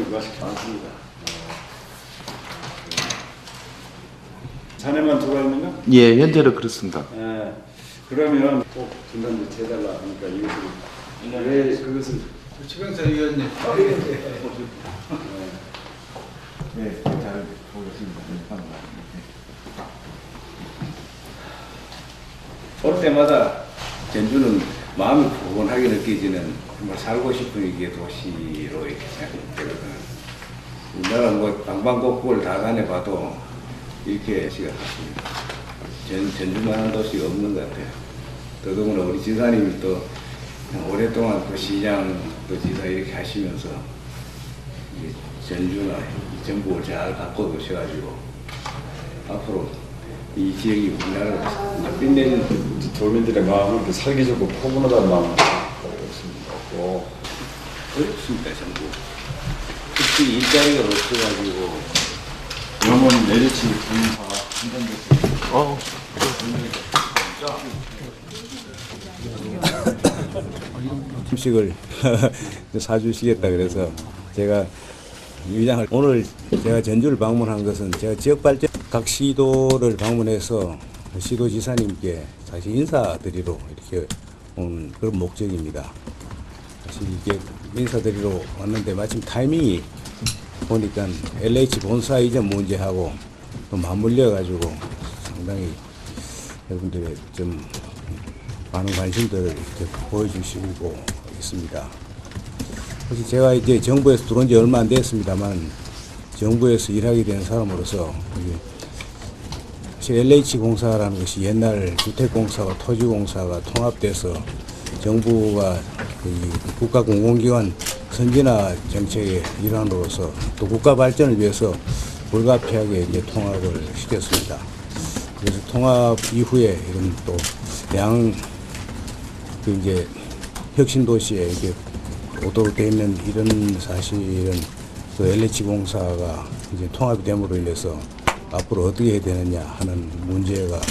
맛있게 많습니다. 자네만 들어가는가? 예, 현재는 그렇습니다. 예. 그러면 꼭 분담 좀 해달라 하니까 이것을 왜 그것을 최강사 위원님. 네, 잘 보겠습니다. 올 때마다 전주는 마음이 포근하게 느껴지는 정말 살고 싶은 이게 도시로 이렇게 생각되거든요. 우리나라 뭐 방방곡곡을 다 다녀봐도 이렇게 시가 같습니다. 전주만한 도시가 없는 것 같아요. 더더구나 우리 지사님이 또 오랫동안 또 시장 또 지사 이렇게 하시면서 이 전주나 이 전북을 잘 갖고 오셔가지고 앞으로 이 지역이 우리나라를 빛내는 도민들의 마음을 이렇게 살기적고 포근하다는 마음을 갖고 있습니다. 어렵습니다, 전부. 특히 일자리가 없어가지고 영원 내리치 군사가 한정됐어요. 음식을 사주시겠다 그래서 제가 위장을 오늘 제가 전주를 방문한 것은 제가 지역 발전 각 시도를 방문해서 시도지사님께 사실 인사드리러 이렇게 온 그런 목적입니다. 사실 이게 인사드리러 왔는데 마침 타이밍이 보니까 LH 본사 이전 문제하고 또 맞물려 가지고 상당히 여러분들의 좀 많은 관심들을 이렇게 보여주시고 있습니다. 사실 제가 이제 정부에서 들어온 지 얼마 안 됐습니다만 정부에서 일하게 된 사람으로서 사실 LH공사라는 것이 옛날 주택공사와 토지공사가 통합돼서 정부가 국가공공기관 선진화 정책의 일환으로서 또 국가 발전을 위해서 불가피하게 이제 통합을 시켰습니다. 그래서 통합 이후에 이런 또 이제 혁신 도시에 이게 오도록 되어 있는 이런 사실은 그 LH공사가 이제 통합이 됨으로 인해서 앞으로 어떻게 해야 되느냐 하는 문제가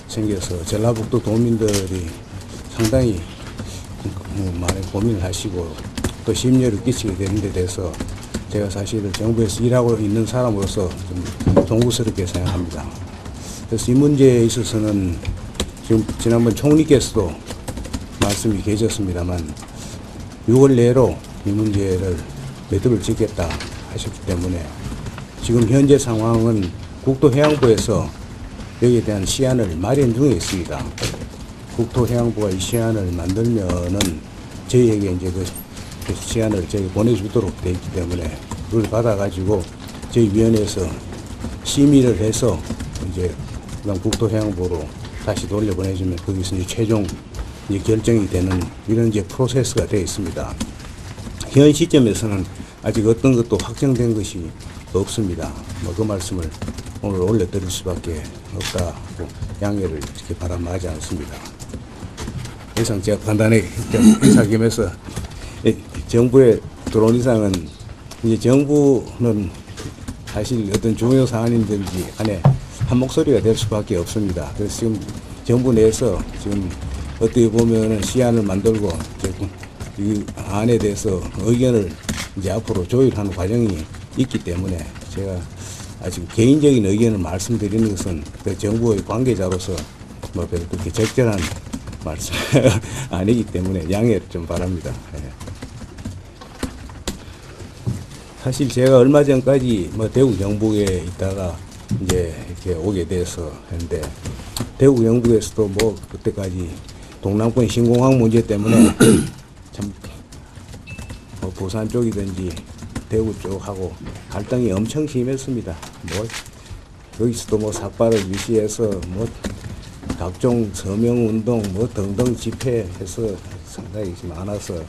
생겨서 전라북도 도민들이 상당히 많은 고민을 하시고 또 심려를 끼치게 되는 데 대해서 제가 사실은 정부에서 일하고 있는 사람으로서 좀 송구스럽게 생각합니다. 그래서 이 문제에 있어서는 지금 지난번 총리께서도 말씀이 계셨습니다만 6월 내로 이 문제를 매듭을 짓겠다 하셨기 때문에 지금 현재 상황은 국토해양부에서 여기에 대한 시안을 마련 중에 있습니다. 국토해양부가 이 시안을 만들면은 저희에게 이제 그 시안을 저희 보내주도록 되어 있기 때문에 그걸 받아가지고 저희 위원회에서 심의를 해서 이제 그다음 국토해양부로 다시 돌려보내주면 거기서 이제 최종 이제 결정이 되는 이런 이제 프로세스가 되어 있습니다. 현 시점에서는 아직 어떤 것도 확정된 것이 없습니다. 뭐 그 말씀을 오늘 올려드릴 수밖에 없다고 양해를 이렇게 바람하지 않습니다. 이상 제가 간단히 인사겸해서 정부에 들어온 이상은 이제 정부는 사실 어떤 중요 사안인든지 간에 한 목소리가 될 수밖에 없습니다. 그래서 지금 정부 내에서 지금 어떻게 보면은 시안을 만들고 이 안에 대해서 의견을 이제 앞으로 조율하는 과정이 있기 때문에 제가 아직 개인적인 의견을 말씀드리는 것은 그 정부의 관계자로서 뭐 별로 그렇게 적절한 말씀 아니기 때문에 양해를 좀 바랍니다. 예. 사실 제가 얼마 전까지 뭐 대구 경북에 있다가 이제 이렇게 오게 돼서 했는데 대구 경북에서도 뭐 그때까지 동남권 신공항 문제 때문에 참 뭐 부산 쪽이든지 대구 쪽하고 갈등이 엄청 심했습니다. 뭐 여기서도 뭐 삭발을 유시해서 뭐 각종 서명 운동 뭐 등등 집회해서 상당히 많아서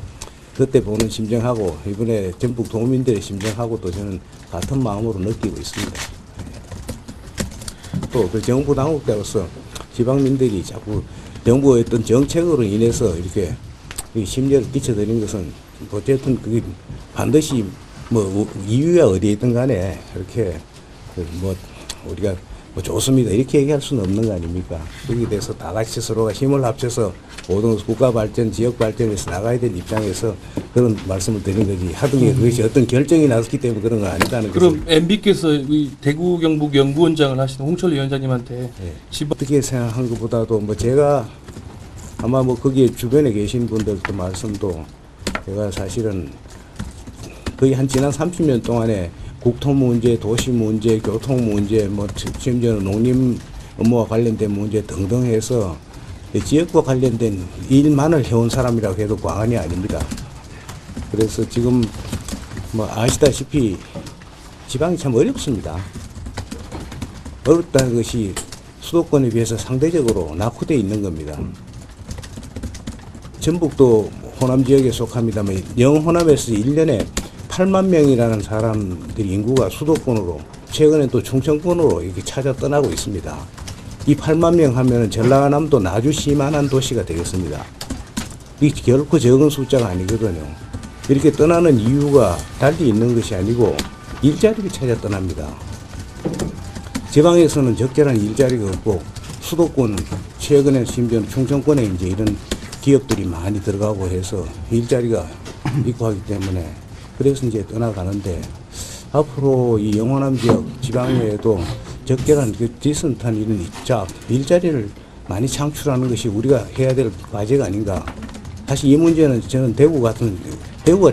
그때 보는 심정하고 이번에 전북 도민들의 심정하고도 저는 같은 마음으로 느끼고 있습니다. 또 그 정부 당국자로서 지방민들이 자꾸 정부의 어떤 정책으로 인해서 이렇게 심려를 끼쳐드린 것은 어쨌든 그게 반드시 뭐 이유가 어디에 있든 간에 이렇게 뭐 우리가 뭐 좋습니다 이렇게 얘기할 수는 없는 거 아닙니까? 여기 대해서 다 같이 서로가 힘을 합쳐서 모든 국가 발전, 지역 발전에서 나가야 될 입장에서 그런 말씀을 드린 거지. 하등에 그것이 어떤 결정이 났기 때문에 그런 건 아니다는 거죠. 그럼 MB께서 이 대구 경북 연구원장을 하시는 홍철 위원장님한테 어떻게 생각한 것보다도 뭐 제가 아마 뭐 거기에 주변에 계신 분들도 말씀도 제가 사실은 거의 한 지난 30년 동안에 국토 문제, 도시 문제, 교통 문제, 뭐 심지어는 농림 업무와 관련된 문제 등등 해서 지역과 관련된 일만을 해온 사람이라고 해도 과언이 아닙니다. 그래서 지금 뭐 아시다시피 지방이 참 어렵습니다. 어렵다는 것이 수도권에 비해서 상대적으로 낙후되어 있는 겁니다. 전북도 호남 지역에 속합니다만 영호남에서 1년에 8만 명이라는 사람들이 인구가 수도권으로 최근에 또 충청권으로 이렇게 찾아 떠나고 있습니다. 이 8만 명 하면은 전라남도 나주시만한 도시가 되겠습니다. 이 결코 적은 숫자가 아니거든요. 이렇게 떠나는 이유가 달리 있는 것이 아니고 일자리를 찾아 떠납니다. 지방에서는 적절한 일자리가 없고 수도권 최근에 심지어는 충청권에 이제 이런 기업들이 많이 들어가고 해서 일자리가 있고 하기 때문에 그래서 이제 떠나가는데 앞으로 이 영호남 지역 지방에도 적절한 그 디센트한 이런 일자리를 많이 창출하는 것이 우리가 해야 될 과제가 아닌가. 사실 이 문제는 저는 대구가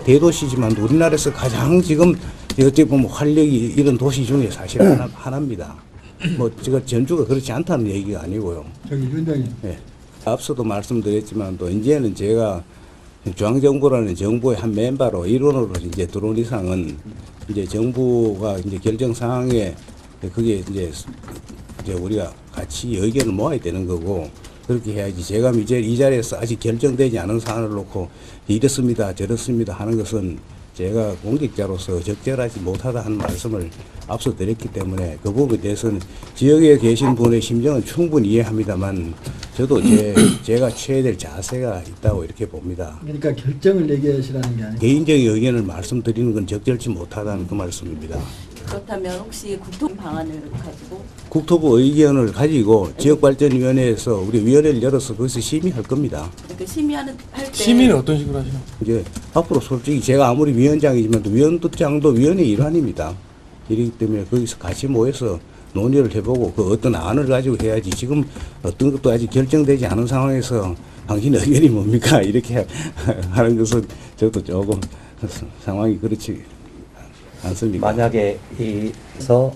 대도시지만 우리나라에서 가장 지금 어떻게 보면 활력이 이런 도시 중에 사실 하나입니다. 뭐 제가 전주가 그렇지 않다는 얘기가 아니고요. 저기 위원장님. 네. 앞서도 말씀드렸지만 또 이제는 제가 중앙정부라는 정부의 한 멤버로 일원으로 이제 들어온 이상은 이제 정부가 이제 결정 사항에 그게 이제 우리가 같이 의견을 모아야 되는 거고 그렇게 해야지. 제가 이제 이 자리에서 아직 결정되지 않은 사안을 놓고 이렇습니다 저렇습니다 하는 것은 제가 공직자로서 적절하지 못하다 하는 말씀을 앞서 드렸기 때문에 그 부분에 대해서는 지역에 계신 분의 심정은 충분히 이해합니다만 저도 제가 취해야 될 자세가 있다고 이렇게 봅니다. 그러니까 결정을 얘기하시라는 게 아니고 개인적인 의견을 말씀드리는 건 적절치 못하다는 그 말씀입니다. 그렇다면 혹시 국토 방안을 가지고 국토부 의견을 가지고 지역발전위원회에서 우리 위원회를 열어서 거기서 심의할 겁니다. 이렇게 심의하는 할 때 시민은 어떤 식으로 하시나요? 이제 앞으로 솔직히 제가 아무리 위원장이지만 위원장도 위원회 일환입니다. 이렇기 때문에 거기서 같이 모여서 논의를 해보고 그 어떤 안을 가지고 해야지 지금 어떤 것도 아직 결정되지 않은 상황에서 당신 의견이 뭡니까? 이렇게 하는 것은 저도 조금 상황이 그렇지 않습니까? 만약에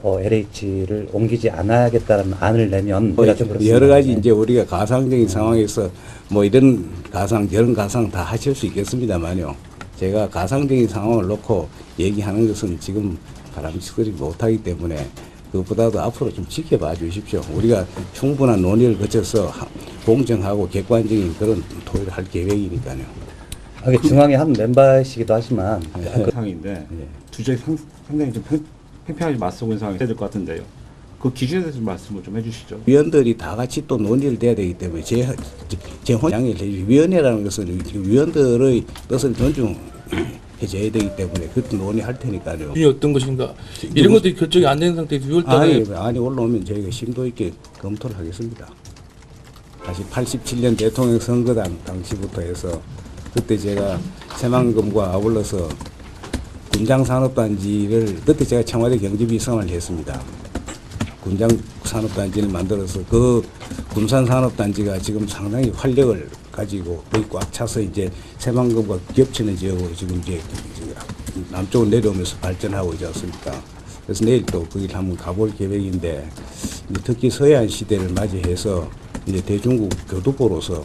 LH를 옮기지 않아야겠다는 안을 내면 여러 가지 이제 우리가 가상적인 상황에서 뭐 이런 가상 저런 가상 다 하실 수 있겠습니다만요. 제가 가상적인 상황을 놓고 얘기하는 것은 지금 바람직하지 못하기 때문에 그것보다도 앞으로 좀 지켜봐 주십시오. 우리가 충분한 논의를 거쳐서 공정하고 객관적인 그런 토의를 할 계획이니까요. 중앙의 한 멤버이시기도 하지만 그 상황인데 주제 상당히 좀 팽팽하게 맞서고 상황이 돼야 될 것 같은데요. 그 기준에 대해서 말씀을 좀 해주시죠. 위원들이 다 같이 또 논의를 돼야 되기 때문에 제 혼양을 해주시. 위원회라는 것은 위원들의 뜻을 존중해줘야 되기 때문에 그때 논의할 테니까요. 기준이 어떤 것인가 이런 것들이 결정이 안 된 상태에서 6월달에 아니 올라오면 저희가 심도 있게 검토를 하겠습니다. 다시 87년 대통령 선거당 당시부터 해서 그때 제가 새만금과 아울러서 군장산업단지를 그때 제가 청와대 경제비서관을 했습니다. 군장산업단지를 만들어서 그 군산산업단지가 지금 상당히 활력을 가지고 거의 꽉 차서 이제 새만금과 겹치는 지역으로 지금 이제 남쪽으로 내려오면서 발전하고 있지 않습니까? 그래서 내일 또 거기를 한번 가볼 계획인데 특히 서해안 시대를 맞이해서 이제 대중국 교두보로서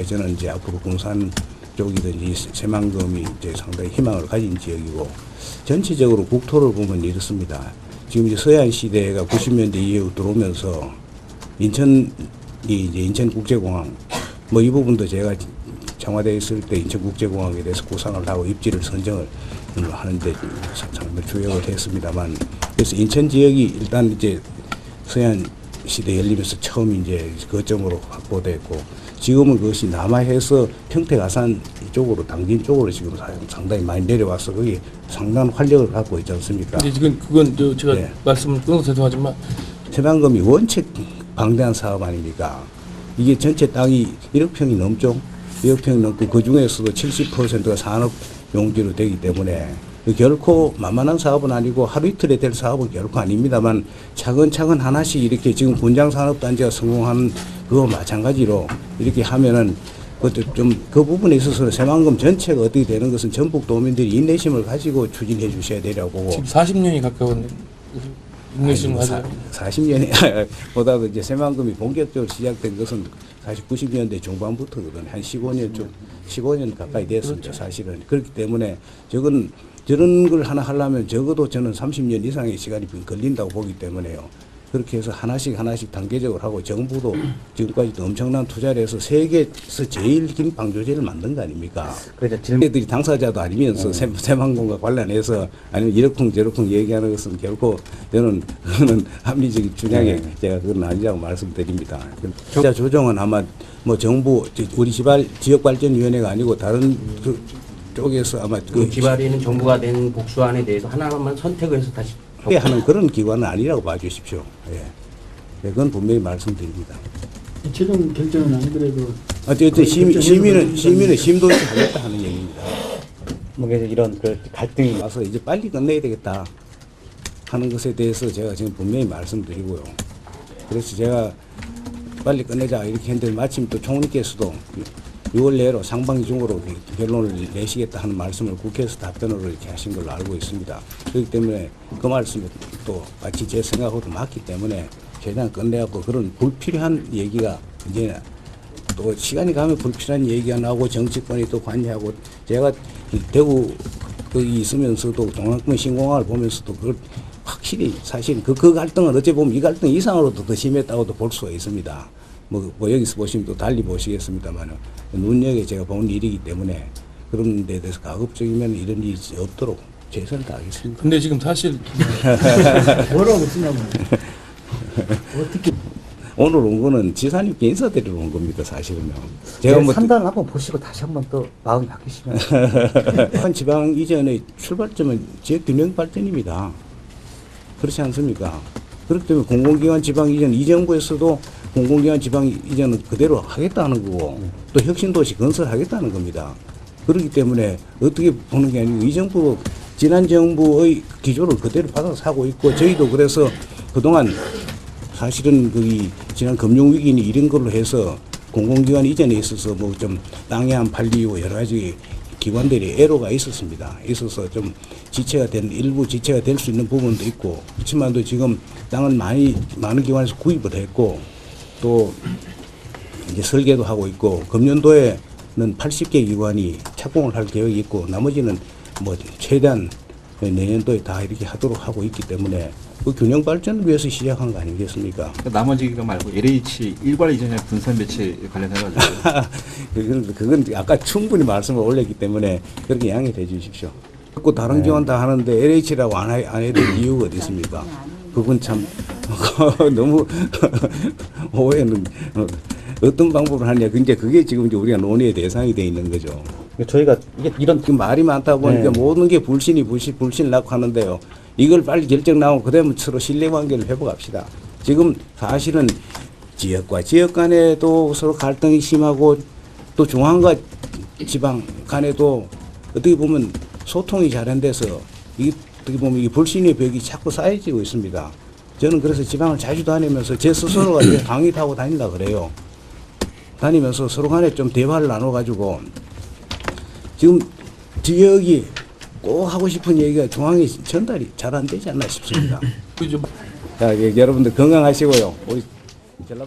저는 이제 앞으로 군산 쪽이든지 새만금이 이제 상당히 희망을 가진 지역이고 전체적으로 국토를 보면 이렇습니다. 지금 이제 서해안 시대가 90년대 이후 들어오면서 인천이 이제 인천국제공항 뭐 이 부분도 제가 청와대에 있을 때 인천국제공항에 대해서 구상을 하고 입지를 선정을 하는데 상당히 주역을 했습니다만 그래서 인천 지역이 일단 이제 서해안 시대 열리면서 처음 이제 거점으로 확보됐고 지금은 그것이 남하해서 평택아산 이쪽으로 당진 쪽으로 지금 상당히 많이 내려와서 거기 상당한 활력을 갖고 있지 않습니까? 근데 지금 그건 제가 네. 말씀을 끊어서 죄송하지만 새만금이 원체 방대한 사업 아닙니까? 이게 전체 땅이 1억 평이 넘죠. 1억 평이 넘고 그 중에서도 70%가 산업 용지로 되기 때문에 결코 만만한 사업은 아니고 하루 이틀에 될 사업은 결코 아닙니다만 차근차근 하나씩 이렇게 지금 군장산업단지가 성공한 그거 마찬가지로 이렇게 하면은 그것도 좀 그 부분에 있어서는 새만금 전체가 어떻게 되는 것은 전북 도민들이 인내심을 가지고 추진해 주셔야 되라고 보고 지금 40년이 가까운 인내심 가지고 40년이 보다도 이제 새만금이 본격적으로 시작된 것은 사실 90년대 중반부터거든. 한 15년 가까이 됐습니다. 사실은. 그렇기 때문에 저런 걸 하나 하려면 적어도 저는 30년 이상의 시간이 걸린다고 보기 때문에요. 그렇게 해서 하나씩 단계적으로 하고 정부도 지금까지도 엄청난 투자를 해서 세계에서 제일 긴 방조제를 만든 거 아닙니까? 그래서 질문 애들이 당사자도 아니면서 새만금과 관련해서 아니면 이러쿵 저러쿵 얘기하는 것은 결코 저는 그거는 합리적인 주장에 제가 그건 아니라고 말씀드립니다. 투자 조정은 아마 뭐 정부 우리 지역발전위원회가 아니고 다른 그 쪽에서 아마 그 지발이는 정부가 낸 복수안에 대해서 하나만 선택을 해서 다시 하는 그런 기관은 아니라고 봐주십시오. 예. 그건 분명히 말씀드립니다. 최종 결정은 안 그래도 어쨌든 시민은 심도 있게 하겠다 하는 얘기입니다. 뭐 이런 그 갈등이 와서 이제 빨리 끝내야 되겠다 하는 것에 대해서 제가 지금 분명히 말씀드리고요. 그래서 제가 빨리 끝내자 이렇게 했는데 마침 또 총리께서도 6월 내로 상반기 중으로 결론을 내시겠다 하는 말씀을 국회에서 답변으로 이렇게 하신 걸로 알고 있습니다. 그렇기 때문에 그 말씀이 또 마치 제 생각하고도 맞기 때문에 최대한 끝내갖고 그런 불필요한 얘기가 이제 또 시간이 가면 불필요한 얘기가 나오고 정치권이 또 관여하고 제가 대구 거기 있으면서도 동남권 신공항을 보면서도 그걸 확실히 사실 그 갈등은 어찌 보면 이 갈등 이상으로도 더 심했다고도 볼 수가 있습니다. 뭐 여기서 보시면 또 달리 보시겠습니다만 눈여겨 제가 본 일이기 때문에 그런 데 대해서 가급적이면 이런 일이 없도록 최선을 다하겠습니다. 근데 지금 사실 뭐라고 쓰냐고. 어떻게 오늘 온 거는 지사님께 인사드리러 온 겁니다. 사실은요. 제가 뭐 판단을 한번 보시고 다시 한번 또 마음이 바뀌시면 한 지방 이전의 출발점은 지역 균형 발전입니다. 그렇지 않습니까? 그렇기 때문에 공공기관 지방 이전 이 정부에서도 공공기관 지방 이전은 그대로 하겠다는 거고 또 혁신도시 건설하겠다는 겁니다. 그렇기 때문에 어떻게 보는 게 아니고 이 정부 지난 정부의 기조를 그대로 받아서 하고 있고 저희도 그래서 그동안 사실은 그 지난 금융위기니 이런 걸로 해서 공공기관 이전에 있어서 뭐 좀 땅이 안 팔리고 여러 가지 기관들이 애로가 있었습니다. 있어서 좀 일부 지체가 될 수 있는 부분도 있고 그렇지만도 지금 땅을 많은 기관에서 구입을 했고 또 이제 설계도 하고 있고 금년도에는 80개 기관이 착공을 할 계획이 있고 나머지는 뭐 최대한 내년도에 다 이렇게 하도록 하고 있기 때문에 그 균형 발전을 위해서 시작한 거 아니겠습니까? 나머지 기관 말고 LH 일괄 이전의 분산 배치 관련해가지고 그건 아까 충분히 말씀을 올렸기 때문에 그렇게 양해해 주십시오. 그 다른 기관 다 하는데 LH라고 안 해야 될 이유가 어디 있습니까? 그건 참 너무 오해는 어떤 방법을 하냐. 그게 지금 이제 우리가 논의의 대상이 돼 있는 거죠. 저희가 이게 이런 지금 말이 많다 보니까 모든 게 불신을 낳고 하는데요. 이걸 빨리 결정 나오고 그다음에 서로 신뢰관계를 회복합시다. 지금 사실은 지역과 지역 간에도 서로 갈등이 심하고 또 중앙과 지방 간에도 어떻게 보면 소통이 잘 안 돼서 어떻게 보면 이 불신의 벽이 자꾸 쌓여지고 있습니다. 저는 그래서 지방을 자주 다니면서 제 스스로가 강의 타고 다닌다 그래요. 다니면서 서로 간에 좀 대화를 나눠가지고 지금 지역이 꼭 하고 싶은 얘기가 중앙에 전달이 잘 안 되지 않나 싶습니다. 그 좀 자, 여러분들 건강하시고요. 우리 전라북